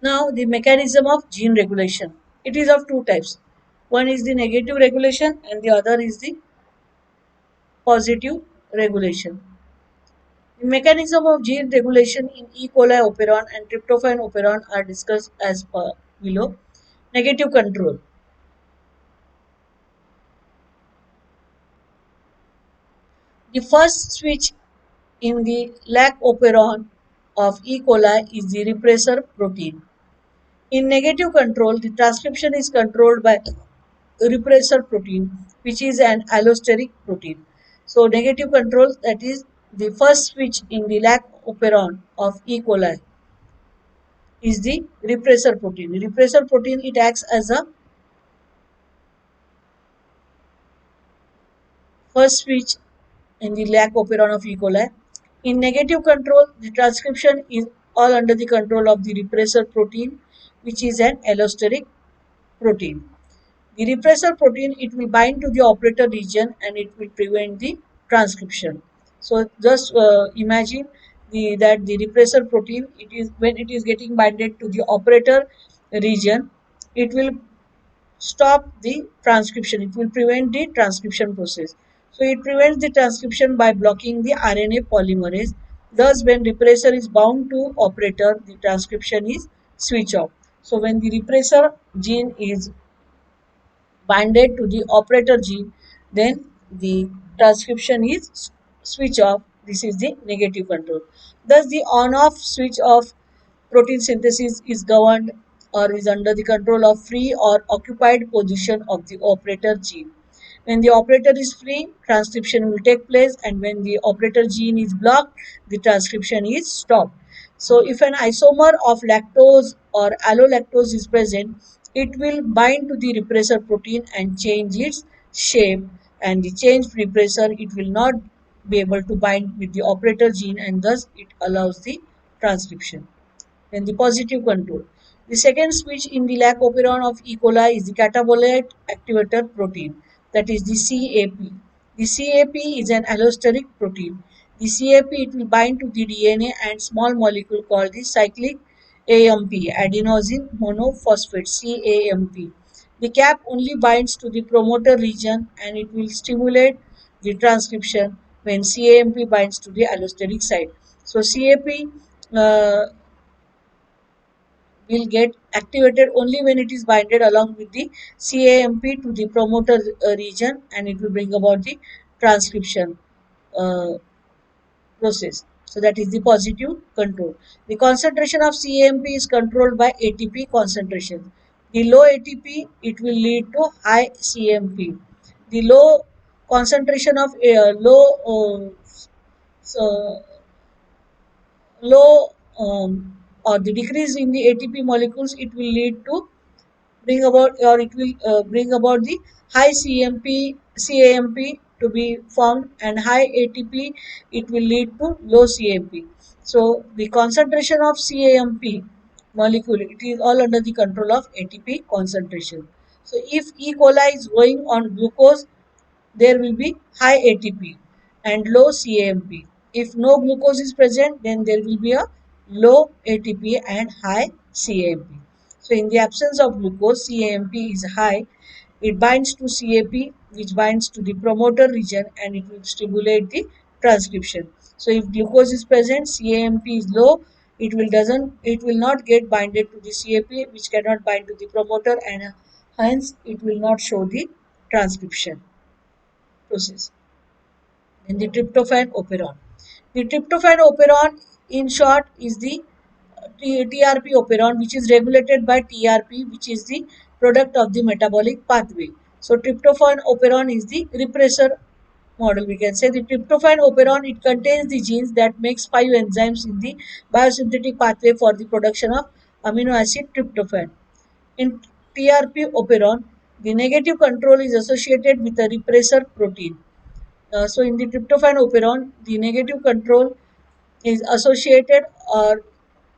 Now, the mechanism of gene regulation. It is of two types. One is the negative regulation and the other is the positive regulation. The mechanism of gene regulation in E. coli operon and tryptophan operon are discussed as below. Negative control. The first switch in the lac operon of E. coli is the repressor protein. In negative control, the transcription is controlled by repressor protein, which is an allosteric protein. So, negative control, that is the first switch in the lac operon of E. coli, is the repressor protein. The repressor protein, it acts as a first switch in the lac operon of E. coli. In negative control, the transcription is all under the control of the repressor protein, which is an allosteric protein. The repressor protein, it will bind to the operator region and it will prevent the transcription. So just imagine that the repressor protein, it is when it is getting binded to the operator region, it will stop the transcription. It will prevent the transcription process. So it prevents the transcription by blocking the RNA polymerase. Thus, when repressor is bound to operator, the transcription is switch off. So when the repressor gene is binded to the operator gene, then the transcription is switch off. This is the negative control. Thus, the on-off switch of protein synthesis is governed or is under the control of free or occupied position of the operator gene. When the operator is free, transcription will take place, and when the operator gene is blocked, the transcription is stopped. So, if an isomer of lactose or allolactose is present, it will bind to the repressor protein and change its shape, and the changed repressor, it will not be able to bind with the operator gene, and thus it allows the transcription. Then the positive control. The second switch in the lac operon of E. coli is the catabolite activator protein, that is the CAP. The CAP is an allosteric protein. The CAP, it will bind to the DNA and small molecule called the cyclic AMP, adenosine monophosphate, CAMP. The cap only binds to the promoter region and it will stimulate the transcription when CAMP binds to the allosteric site. So CAP will get activated only when it is binded along with the CAMP to the promoter region, and it will bring about the transcription uh, process. So that is the positive control. The concentration of CAMP is controlled by ATP concentration. The low ATP, it will lead to high CAMP. The low concentration of so low or the decrease in the ATP molecules, it will lead to bring about or it will bring about the high CAMP to be formed, and high ATP, it will lead to low CAMP. So the concentration of CAMP molecule, it is all under the control of ATP concentration. So if E. coli is going on glucose, there will be high ATP and low CAMP. If no glucose is present, then there will be a low ATP and high CAMP. So in the absence of glucose, CAMP is high. It binds to CAP, which binds to the promoter region, and it will stimulate the transcription. So if glucose is present, CAMP is low. It will not get binded to the CAP, which cannot bind to the promoter, and hence it will not show the transcription process. Then the tryptophan operon. The tryptophan operon, in short, is the TRP operon, which is regulated by TRP, which is the product of the metabolic pathway. So tryptophan operon is the repressor model. We can say the tryptophan operon, it contains the genes that makes 5 enzymes in the biosynthetic pathway for the production of amino acid tryptophan. In TRP operon, the negative control is associated with a repressor protein. So in the tryptophan operon, the negative control is associated or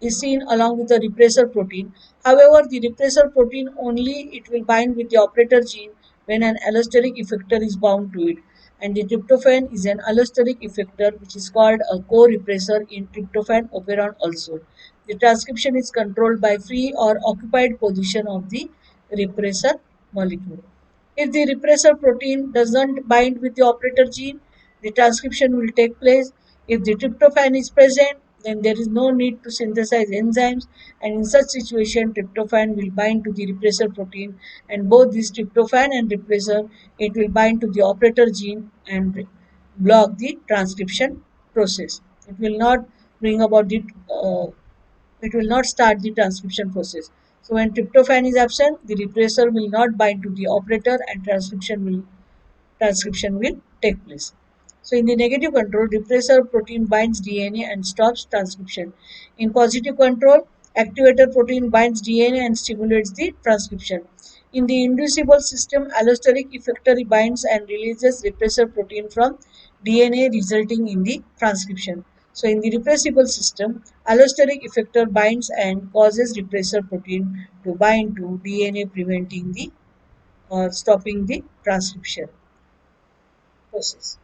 is seen along with the repressor protein. However, the repressor protein only it will bind with the operator gene when an allosteric effector is bound to it. And the tryptophan is an allosteric effector which is called a co-repressor in tryptophan operon also. the transcription is controlled by free or occupied position of the repressor molecule. If the repressor protein does not bind with the operator gene, the transcription will take place. If the tryptophan is present, then there is no need to synthesize enzymes, and in such situation, tryptophan will bind to the repressor protein, and both this tryptophan and repressor, it will bind to the operator gene and block the transcription process. It will not bring about the it will not start the transcription process. So when tryptophan is absent, the repressor will not bind to the operator and transcription will take place. So in the negative control, repressor protein binds DNA and stops transcription. In positive control, activator protein binds DNA and stimulates the transcription. In the inducible system, allosteric effector binds and releases repressor protein from DNA, resulting in the transcription. So in the repressible system, allosteric effector binds and causes repressor protein to bind to DNA, preventing the or stopping the transcription process.